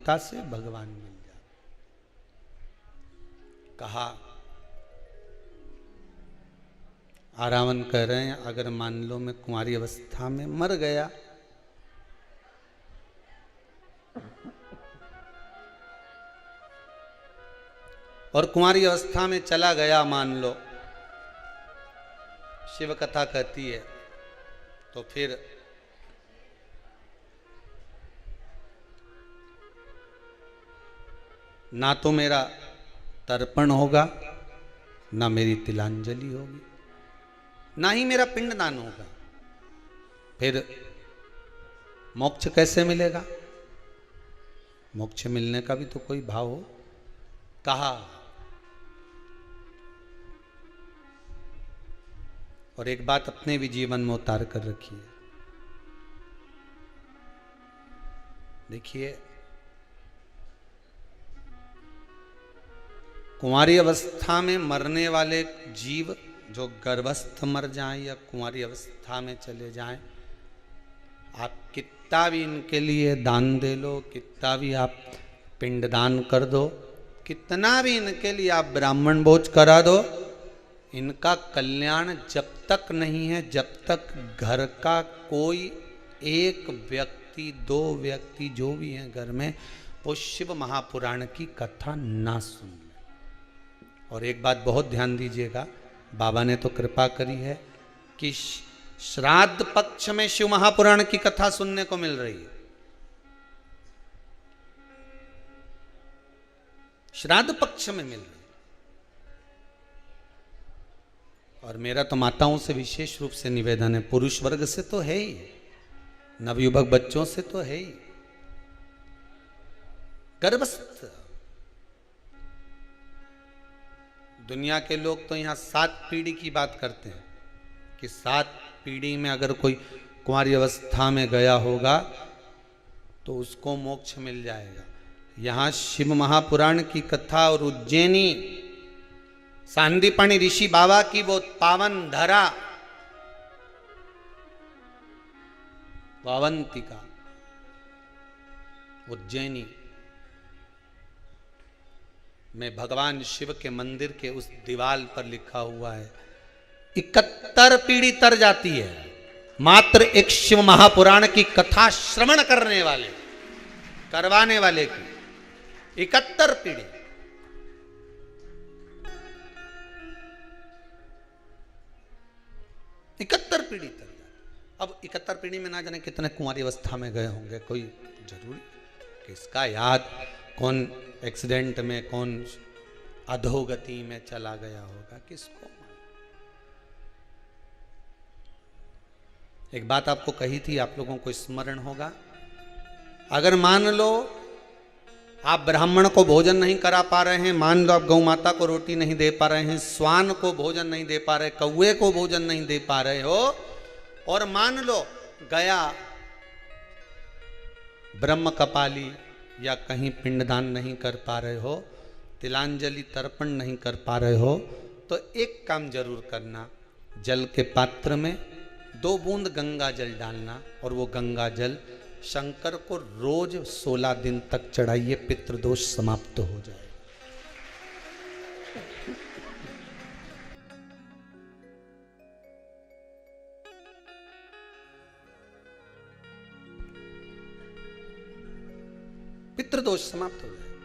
कृपा से भगवान मिल जाए। कहा आरावन कह रहे हैं, अगर मान लो मैं कुंवारी अवस्था में मर गया, और कुंवारी अवस्था में चला गया मान लो, शिव कथा कहती है, तो फिर ना तो मेरा तर्पण होगा, ना मेरी तिलांजलि होगी, ना ही मेरा पिंडदान होगा। फिर मोक्ष कैसे मिलेगा? मोक्ष मिलने का भी तो कोई भाव हो। कहा और एक बात अपने भी जीवन में उतार कर रखिए। देखिए, कुंवारी अवस्था में मरने वाले जीव जो गर्भस्थ मर जाएं या कुंवारी अवस्था में चले जाएं, आप कितना भी इनके लिए दान दे लो, कितना भी आप पिंडदान कर दो, कितना भी इनके लिए आप ब्राह्मण भोज करा दो, इनका कल्याण जब तक नहीं है, जब तक घर का कोई एक व्यक्ति, दो व्यक्ति जो भी हैं घर में, वो शिव महापुराण की कथा ना सुन ले। और एक बात बहुत ध्यान दीजिएगा, बाबा ने तो कृपा करी है कि श्राद्ध पक्ष में शिव महापुराण की कथा सुनने को मिल रही है। श्राद्ध पक्ष में मिल रही है। और मेरा तो माताओं से विशेष रूप से निवेदन है, पुरुष वर्ग से तो है ही, नवयुवक बच्चों से तो है ही, गर्भस्थ दुनिया के लोग तो यहां 7 पीढ़ी की बात करते हैं कि 7 पीढ़ी में अगर कोई कुंवारी अवस्था में गया होगा तो उसको मोक्ष मिल जाएगा। यहां शिव महापुराण की कथा और उज्जैनी सांदीपनी ऋषि बाबा की वो पावन धरा वावंतिका उज्जैनी में भगवान शिव के मंदिर के उस दीवाल पर लिखा हुआ है, 71 पीढ़ी तर जाती है मात्र एक शिव महापुराण की कथा श्रवण करने वाले, करवाने वाले की 71 पीढ़ी। इकहत्तर पीढ़ी तक। अब 71 पीढ़ी में ना जाने कितने कुंवारी अवस्था में गए होंगे, कोई जरूरी किसका याद, कौन एक्सीडेंट में, कौन अधोगति में चला गया होगा, किसको। एक बात आपको कही थी, आप लोगों को स्मरण होगा, अगर मान लो आप ब्राह्मण को भोजन नहीं करा पा रहे हैं, मान लो आप गौ माता को रोटी नहीं दे पा रहे हैं, स्वान को भोजन नहीं दे पा रहे, कौवे को भोजन नहीं दे पा रहे हो, और मान लो गया ब्रह्म कपाली या कहीं पिंडदान नहीं कर पा रहे हो, तिलांजलि तर्पण नहीं कर पा रहे हो, तो एक काम जरूर करना, जल के पात्र में 2 बूंद गंगा जल डालना, और वो गंगा जल शंकर को रोज 16 दिन तक चढ़ाइए, पितृदोष समाप्त हो जाए। पितृदोष समाप्त हो जाए।